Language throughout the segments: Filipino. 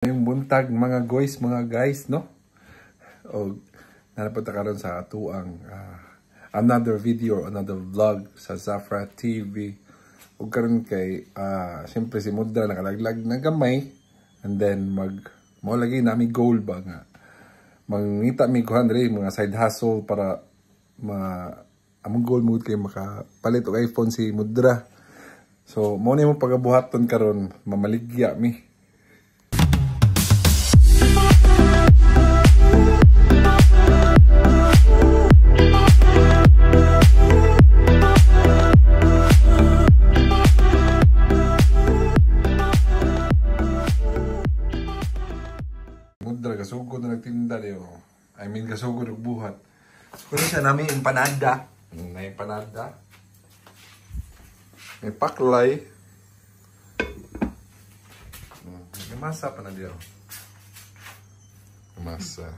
Ngayong buntag mga guys, no? O nanapunta karon sa atuang another video or another vlog sa Zafra TV. O karon kay siyempre si Mudra nakalaglag na gamay, and then mo lagi nami goal ba nga mangita mi kuhan diri mga side hustle para among goal mood kay makapalit og iPhone si Mudra. So mo ni mo pagabuhaton karon, mamaligya mi. Mudra gasugod na nagtinda diyo. I mean gasugod og buhat. Kuno siya nami empanada. Na empanada. May paklay. May masa pa na diyo. Masa.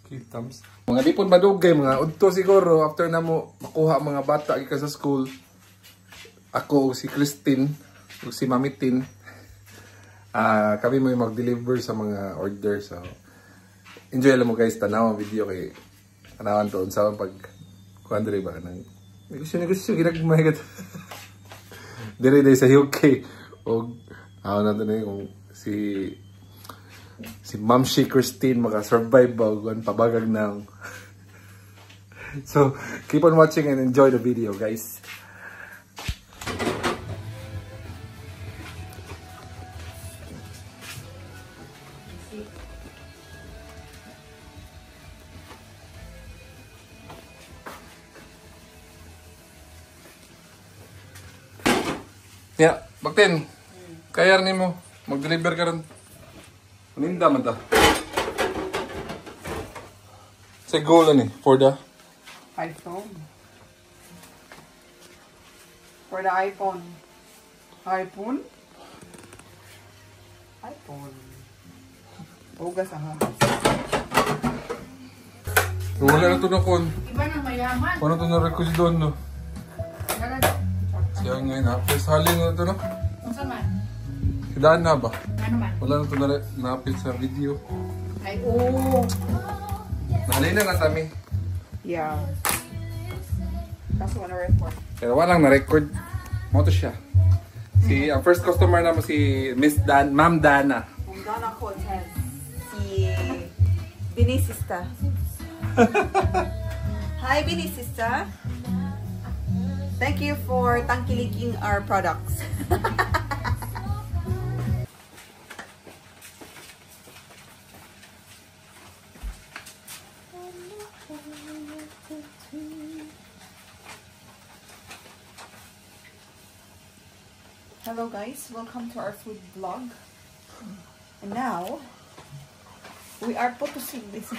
Kitams. Mga dipon madugay, mga udto siguro after na mo makuha mga bata gikan sa school. Ako si Christine, ug si Mamitin. Kami mo mag-deliver sa mga order. So, enjoy lang mo guys, tanaw ang video kay tanawan to unsa pag kuandre ba nang negosyo ginagmay kat. Dire sa UK og na to yung si Ma'am She Christine maka-survive ba og pabagag na. So, keep on watching and enjoy the video, guys. Ya, baktin. Kaya rin mo mag-deliver ka rin. Paninda man ta. Sa goal ni for the iPhone. For the iPhone. iPhone? iPhone. Bugas ang hamas. wala na ito na kon. Iba nang mayaman. Paano ito na-request doon, no? Siya ngayon ha. Plus halin na ito, no? Kung saan man? Hidaan na ba? Ano man? Wala na ito na-upload sa video. Ay, oo. Nahalin na lang kami. Yeah. Kaso wala report. Pero walang na-record. Mo to siya. Ang first customer naman si Ma'am Dana. Ang Dana ko si Binisista. Hi Binisista. Thank you for tangkiliking our products. Hello guys, welcome to our food vlog. And now we are putusing this.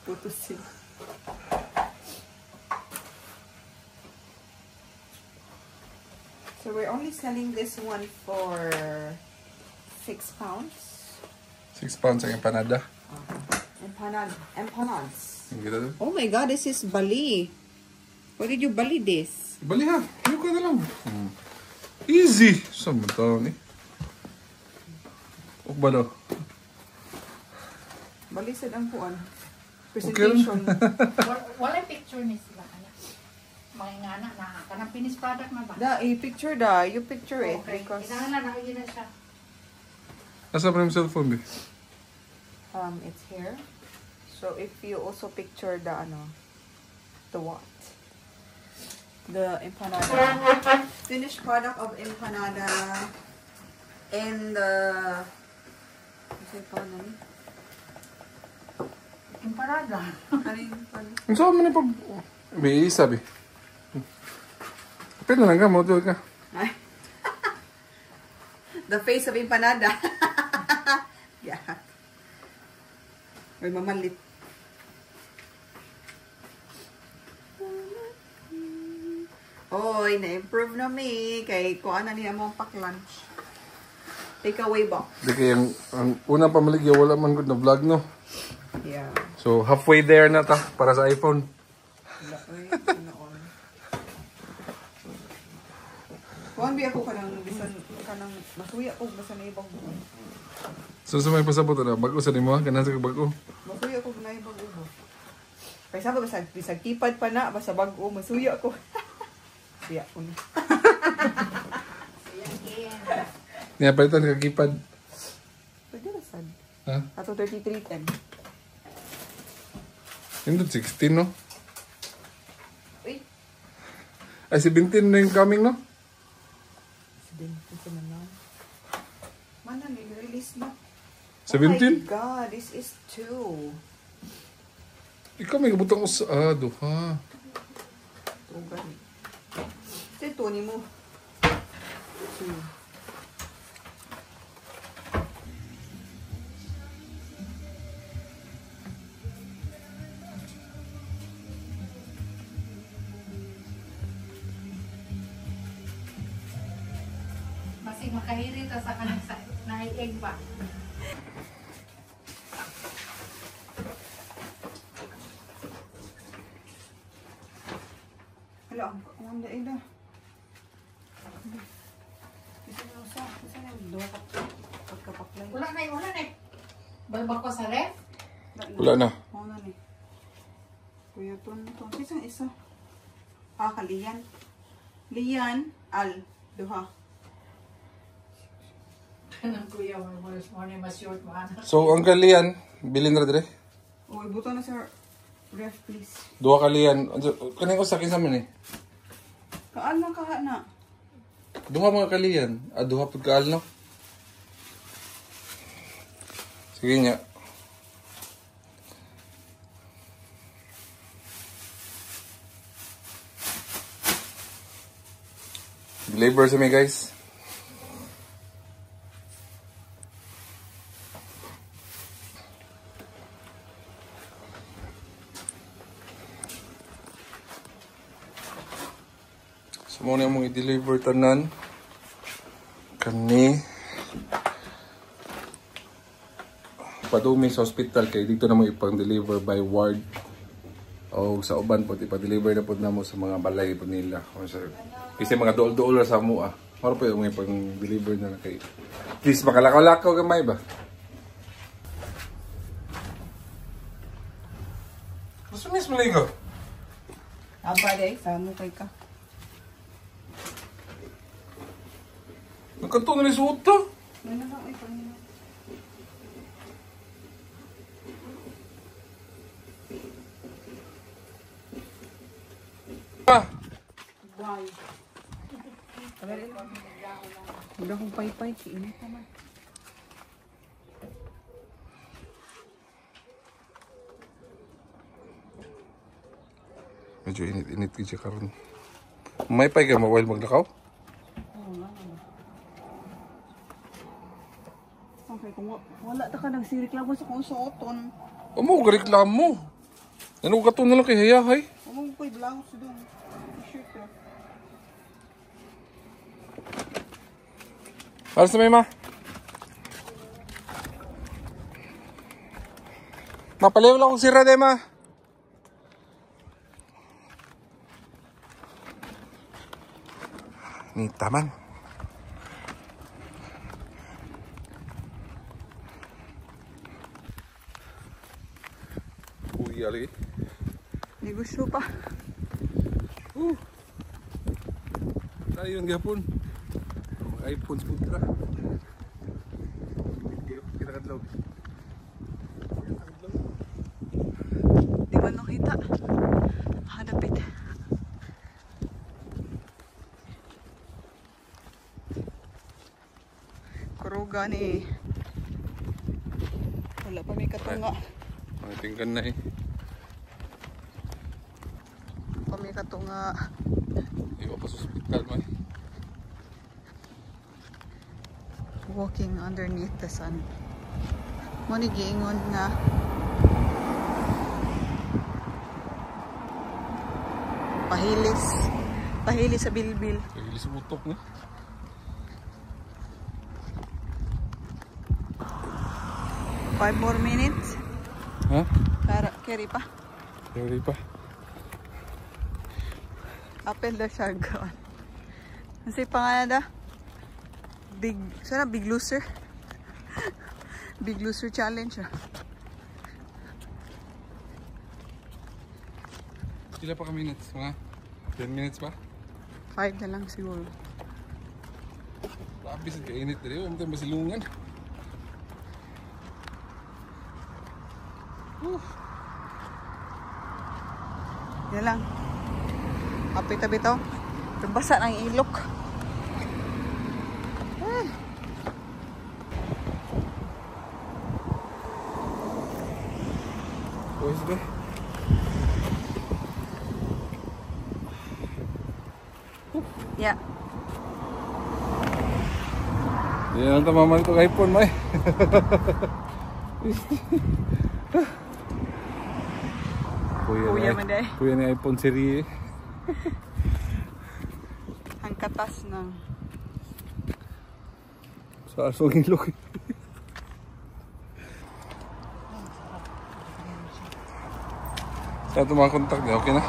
Putusing. So we're only selling this one for 6 pounds. 6 pounds ang empanada. Empanadas. Oh Oh my god, this is Bali. Why did you Bali this? Bali ha. Ano ka na lang. Easy. Saan mo tao ni? O ba daw? Bali sa ang puan. Presentation. Wala picture ni sila. Mga ingana na. Kanang finished product na ba? Picture da. You picture it. Okay. Because Kailangan na nakagin na siya. Nasa pa yung cellphone, be? it's here. So if you also picture the what? The empanada. Finished product of empanada. And Empanada. Ang saan mo na pag... May isa, be. Pwede lang ka, model ka. The face of empanada. Yeah. May mamalit. Oy, na-improve na mi. Kay kuha na niya mong pack-lunch. Take away box. Di kaya ang unang pamaligya, wala man good na vlog, no? Yeah. So, halfway there na ta para sa iPhone. Kuhan biya ko kanang bisan kanang masuya ko bisan ibang buwan. So sa may pasabot na bago sa nimo kana sa bago. Masuyo ko na yung bago. Kaysa ba bisag tipad pa na basta bago masuyo ako. Siya ko na. Niya palitan ka kipad. Pwede na sad. Ha? Ato 3310. Hindi 16 no? Uy. Ay 17 na yung coming no? 17 na lang. Mana ni-release na. 17? Oh my God, this is 2. Ikaw may kabutang usa. Duha. Tugan. Ito ni mo. 2. Masig makahiri ta sa kanang sa naig ba. Hala, ang dai na. Isa na duha ka pagkapaklay. Wala na. Balbak ko sa ref. Wala na. Wala na. Kuya Tonton. Isa. Kalian. Lian, al, duha. Kanang kuya mo mas short mo ana. So ang kalian bilin ra dire. Uy, buto na sa ref, please. Duha kalian. Kaning usa kinsa man eh. Kaan na kaha na. Duha mga kalian. Duha pud kaal no. Sige nya. Deliver sa mi guys. So muna mong i-deliver tanan kani padumi sa hospital kay dito na mo ipang-deliver by ward o sa uban po ipa-deliver na po namo sa mga balay po nila kasi mga dool-dool sa mua maro po yung ipang-deliver na kay please makalakaw-lakaw gamay ba gusto mismo ligo Aba day, samo kay ka. nagkanto na rin suot to Ano lang, ay panginoon. Why? Wala akong paypay, kiinit naman. medyo init-init ka karon may pay ka mawal maglakaw Okay, kung wala ta ka nagsireklamo sa kung suoton. mo reklamo ano ka to na lang kay hayahay Umong ko'y blouse doon. T-shirt ko. alas na may ma mapaliw lang kong sira de ma ni taman uy lagi Hindi gusto pa. ayun gapon mga iPhones putra kita kadlaw Di ba nakita? Hanapit. Kuruga ni. Wala pa may katunga. mga tingkan na eh Pa may katunga. iwa pa sa hospital man Walking underneath the sun. Muni giingon nga. Pahilis sa bilbil. pahilis sa butok na 5 more minutes. ha? Carry pa. Sorry pa Apel da siya gawin. Kasi pangalan da? Big loser. Big Loser Challenge. Sila pa ka minutes? Mga 10 minutes pa? 5 na lang siguro. Lapis at kainit na rin. Huwag tayo masilungan. Yan lang. Kapit-tabi to. Basa ng ilok. Boys ba? Yeah. Yan ang tamaman itong iPhone mo eh. Kuya man day. Kuya ni iPhone series eh. Ang katas ng Sa asong ilok eh. Sa ito mga kontak niya, okay na?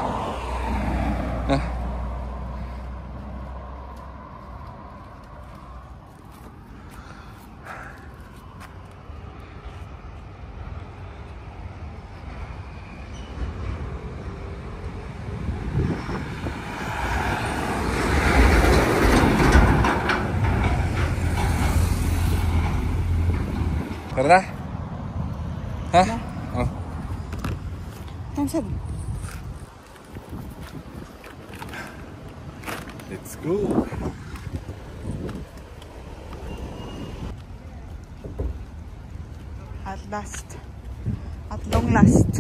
Ha? Tara na? Ha? Oh. Nasaan? Let's go. At last. At long last.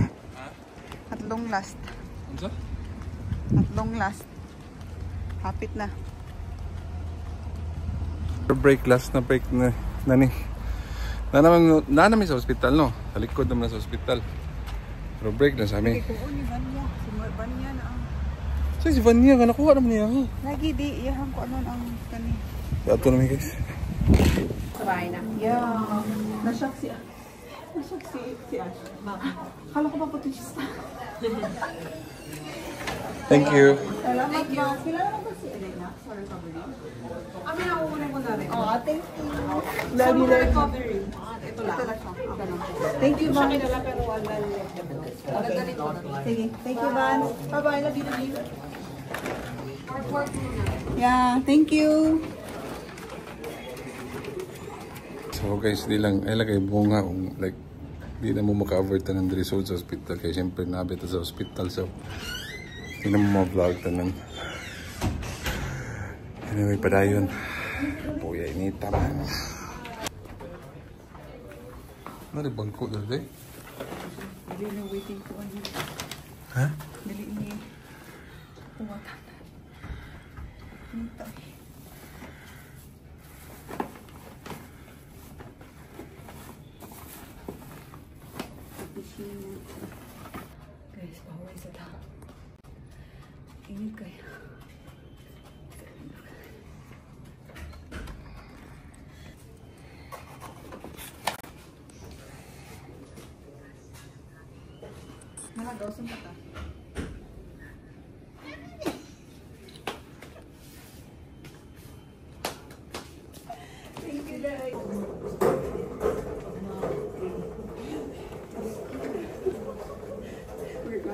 At long last. Ano sa? At long last. Hapit na. Break, last na break na nani. Na naman sa hospital no. Sa likod naman sa hospital. Pero break na sa amin. Ikuo ni Vanya. Si Vanya na ang... So si Vanya ka nakuha naman niya. Lagi di. Iyahan ko ano ang kani. Ito naman guys. Sabay na. Yeah. Nasyak si Ash. Kala ko pa po siya. Thank you. Salamat ba? Kilala mo ba si Elena? Sa recovery? Kami na uunin ko na rin. Oh, thank you. Sa mga recovery. Ito lang. Thank you, Van. Kilala pero wala ganito. Sige. Thank you, Van. Bye-bye. Love you. Report muna. Yeah, thank you. So guys, di lang ay lagay bunga kung like di na mo maka-avoid ng result sa hospital kaya siyempre nabit sa hospital so di na mo ma-vlog tanan. Anyway, padayon. Puya inita man. Ano rin bangko doon day? Dili na waiting ko ano. Ha? Dili ni puwatan. Nito. Guys, bawal sa tao. Init kaya. Nalagaw sa mata. Thank you, guys.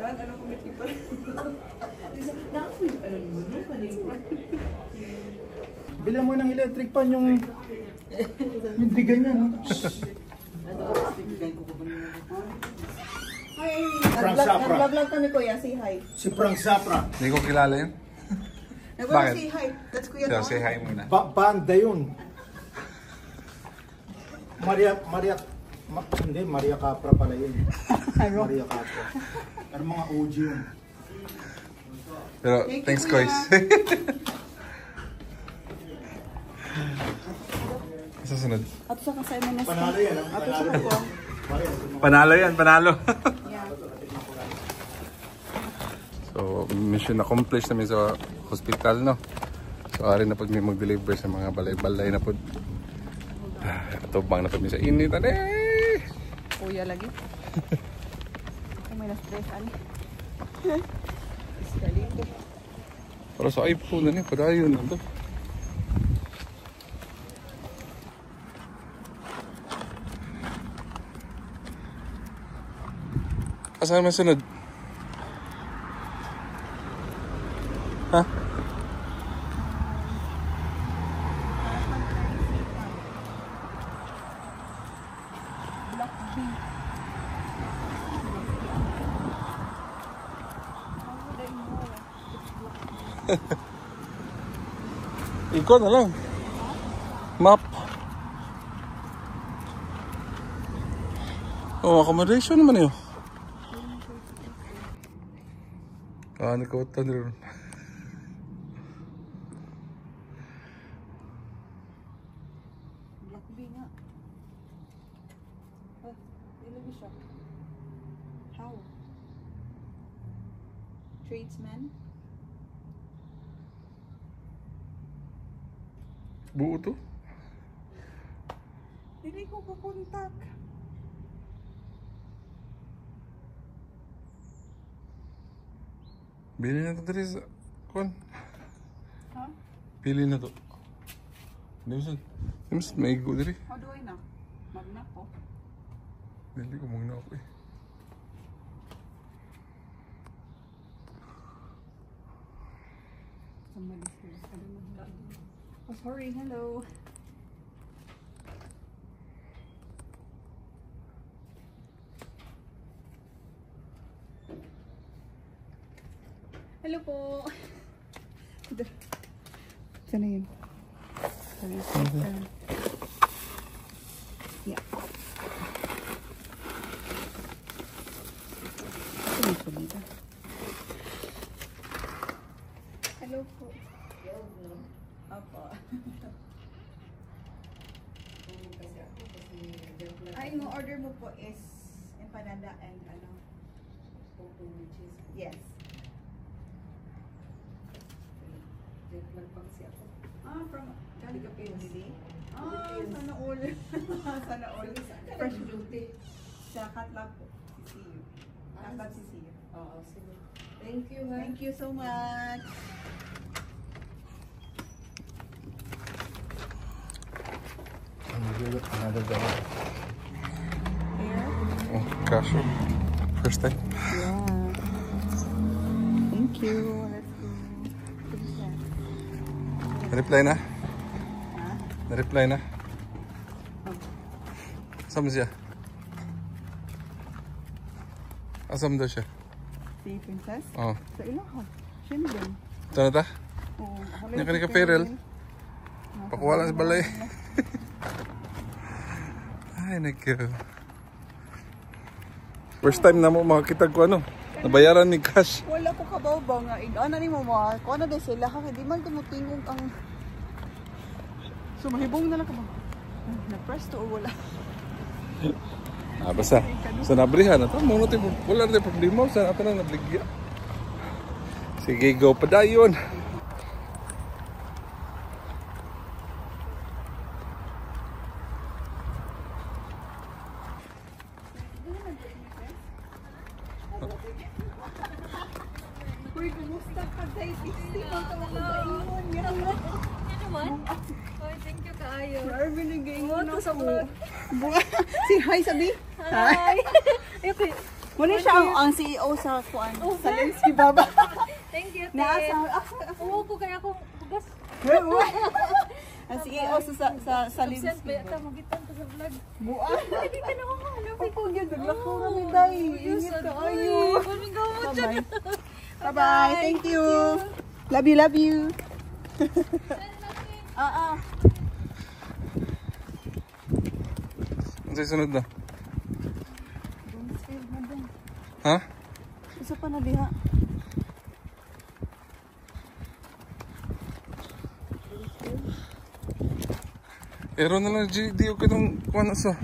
Ano kung may tipa? Bilang mo ng electric pan yung bigan niya, no? Hi! Frank Zapra. Nag-vlog ka ni Kuya, say hi. Si Frank Zapra. Hindi ko kilala yun. Nag-vlog say hi. That's Kuya So, Tom. say hi muna. Banda yun. Maria Capra pala yun. Maria Capra. Pero mga OG yun. Pero Thank you, thanks Kuya. guys. Sa sunod. At sa kasay mo na Panalo yan, ha? At sa ko. Panalo yan, panalo. Yeah. So, mission accomplished namin sa hospital, no? So, ari na pag may mag-deliver sa mga balay-balay na po. Tubang na po sa init. Kuya lagi. Ako may na-stress, ani. Iskalito. Para sa iPhone na niya, padayon na to. Asan man sunod? Ha? Block B. How would I know? Ikaw na lang. Map. Oh, accommodation naman yun. Ah, nakautan rin. Block B nga. What? Ilagay siya. How? Tradesman? Buo to? Dili ko kakontak. Bili na to dali sa... Kuan? Ha? Pili na to. Dimasan? Dimasan, maigo dali. How do I know? Magna ko. Dali ko muna ako eh. Somebody's here. I don't know who that is. Oh, sorry. Hello. Hello po. Sana yun. Yeah. Saan po dito? Hello po. Opo. Ay, yung order mo po is empanada and ano? Yes. Ah, from California. Ah, sana all. Sana all. Fresh duty. Sa Katla po. CCU. Katla CCU. Oo, sige. Thank you, ha. Thank you so much. Another dollar. Here? Oh, cash. First time. Yeah. Thank you. Let's go. Na-reply na? Ha? Na-reply na? Oh. Saan mo siya? Asam daw siya? Si Princess? Oo. Sa Ilaha. Shenzhen. Ito na ta? Oo. Ako Yan ka ni ka-Perel. Pakuha lang sa balay. Ay, nagka. First time na mo makakita ko ano. Nabayaran ni cash. Wala ko kabaw-baw nga. Ano ni mo mga? Kung ano din sila. Hindi man tumutingog ang... So, mahibong na lang ka ba? Na-press to or wala? Ah, basta. Sa nabrihan na ito. Muna tayo. Wala na tayo problema. Sa natin na nabligya. Sige, go pa dayon. Uy, kumusta ka tayo? Hindi mo ito makagaingon nga. Naman? Oy, thank you kaayo. Sir, binigaingon ako. Si Hi, sabi? Hi. Okay. Muna siya ang CEO sa kuan. Sa Lensky Baba. Thank you, te. Nasa. Oo po kaya ako bugas. Ang CEO sa Lensky. Absent ba yata magitan ko sa vlog? Buwa. Hindi ka na ako hanap. Ako yun, naglako kami dahil. Ingat ka kayo. Bye-bye. Bye-bye. Thank you. Love you, love you. Ano sa'yo sunod na? Downstairs na din. Ha? Isa pa na diha. Ero na lang, di okay nung kuha na sa.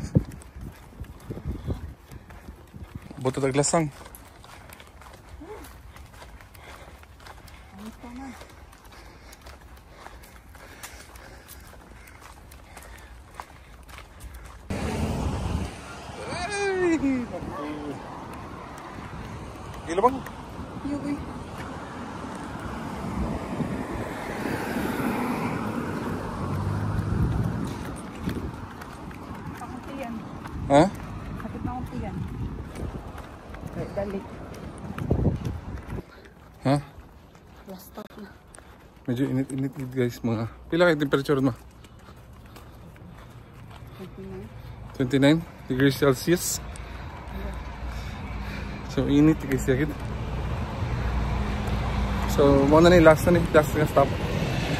Buto taglasang. Gila bang? Yubi. Kakuntiyan. Ha? Kapit na kuntiyan. Dali. Ha? Last stop na. Medyo init-init guys mga. Pila kayo temperature mo? 29 degrees Celsius. So init guys yakit. So mo na ni last na stop.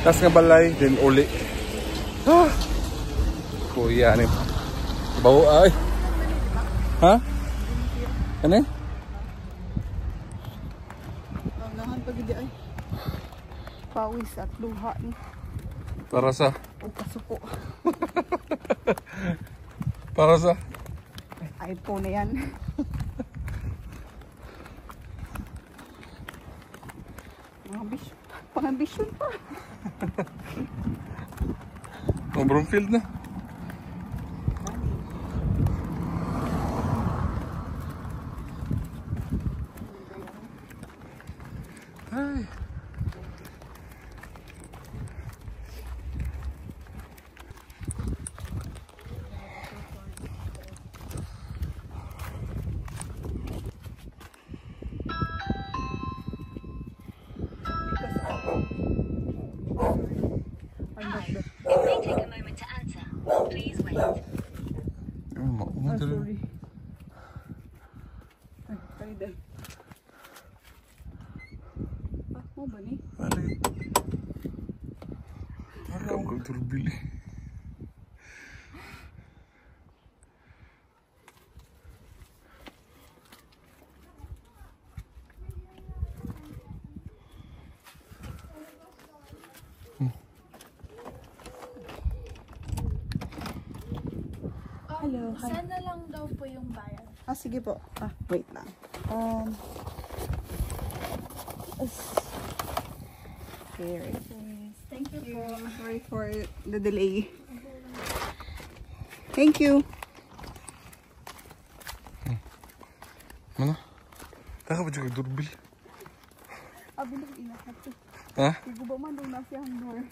Last nga balay then uli. Ah. Kuya ni. Bau ay. Ha? Ano? Nahan pag di ay. Pawis at luha ni. Para sa? O kasuko. Para sa? iPhone na yan. Pang-ambisyon pa. Bromfield na. Ay. It may take a moment to answer. Please wait. Sorry. Ay, kaiday. Mo ba ni? Alay. Akam kang turbili. Hello, hi. Saan na lang daw po yung bayad? Sige po. Wait lang. Here it is. Thank you po. Sorry for the delay. Thank you. Mana? Taka ba juga durbil? Bilang inahat ko. Ha? Sigo ba man doon na siya ang door?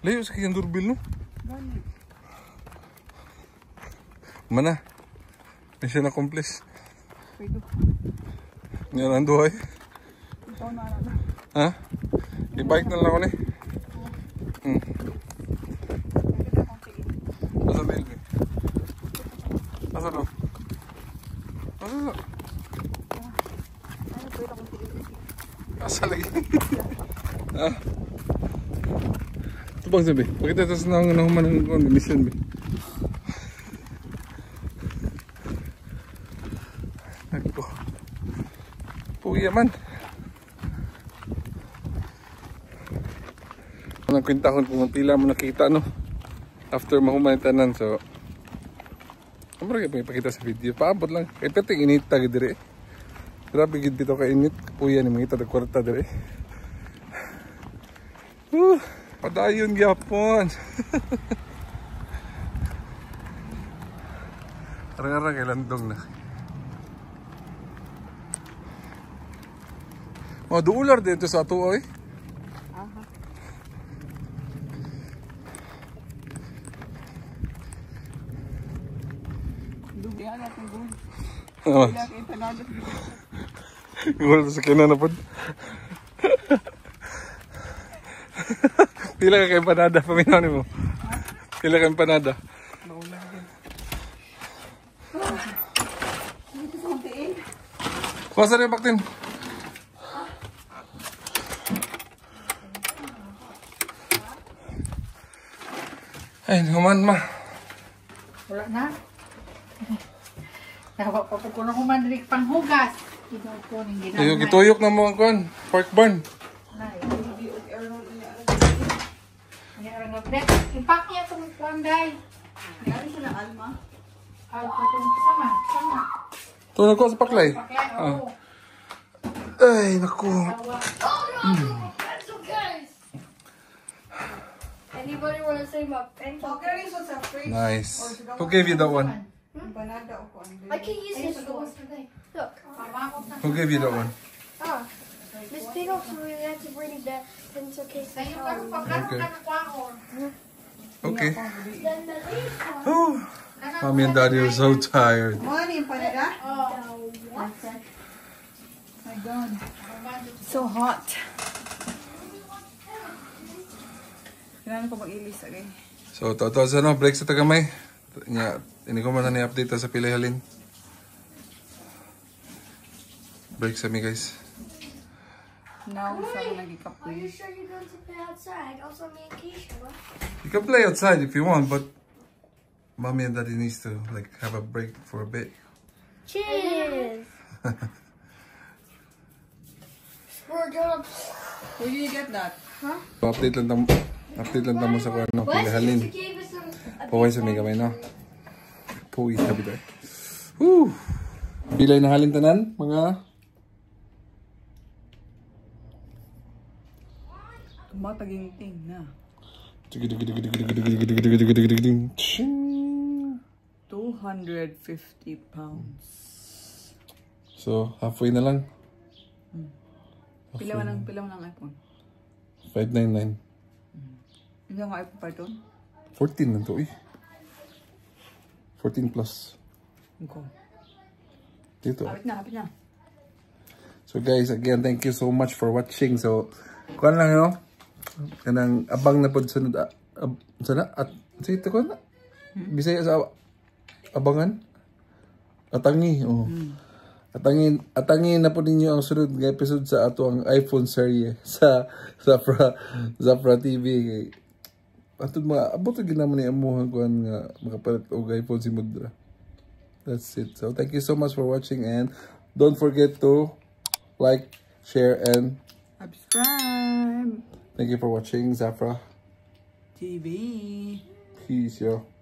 Layo sa kayang durbil no? Gani. Mana? Mission accomplished. Pwede. Yan ang duhay. Ikaw na lang. Ha? I-bike na lang ako ni. Asa ba yun? Asa ba? Asa ba? Asa lagi? Ha? Ito bang sabi? Pakita ito sa nahuman ng mission ba? Nagpo. Puya man. Anong kwentahon kung pila mo nakita no? After mahuman yung tanan so ano rin kayo ipakita sa video? Paabot lang. Kaya pati inita ka dire. Grabe gid dito ka init. Puya ni mga ita na kwarta dire. Padayon gyapon. Arang-arang kay landong na. Oh, duular dito sa ato oy. Aha. Dugihan natin gul. Oh, Wala kay panalo. gol sa kinan na pod. Pila ka kay panada paminaw nimo? Pila ka panada? Dito sa kontiin. Kuha sa rin baktin. Ay, naman ma. Wala na. Nawa pa po ko na humanrik panghugas. Ito po ning ginamay. Ayun, gituyok na mo ang kuhan. Park barn. Nay. Ini orang ngabdet. Ipak niya itong kuanday. Nari siya na alma. Itong sama. Ito na ko sa paklay. Paklay, oo. Ay, naku. That's okay. Anybody want to say my pencil? Okay, so sa fridge. Nice. Who gave you that one? Panada o ko ang I can use this one. Look. Who gave you that one? Miss Pino, so we had to bring the pencil case Sa'yo home. ka pagkano ka nakuha ko. Okay. Then the leaf one. Oh, mommy and daddy are so tired. Morning, Panada. My God. So hot. Kailangan ko mag-ilis agay. So, toto sa no, break sa tagamay. Nya, ini ko man ni update sa pilay halin. Break sa mi guys. Now, sa Are nagikapoy. you sure you're going to play outside? Also, me and Keisha, what? You can play outside if you want, but mommy and daddy needs to like have a break for a bit. Cheers! We're gonna... Where did you get that? So, update lang tamo sa kuno pilay halin. gave us some... Paway sa mi gamay no. Puwi sabi tayo. Woo! Pilay na halin tanan mga Mataginting na. 250 pounds. So, halfway na lang. Pilawan ng iPhone. 599. Ilang iPhone pa ito? 14 na to eh. 14 plus. Okay. Dito. Hapit na. So guys, again, thank you so much for watching. So, kuan lang no. Kanang abang na pod sunod sana at sito ko na. Bisaya sa abangan. Atangi, oh. Atangi na po ninyo ang sunod nga episode sa ato ang iPhone serye sa Zafra TV. Ato abot ginamon ni amuhan kuan nga makapalit og iPhone si Mudra. That's it. So thank you so much for watching and don't forget to like, share and Subscribe. thank you for watching Zafra TV. Peace, yo.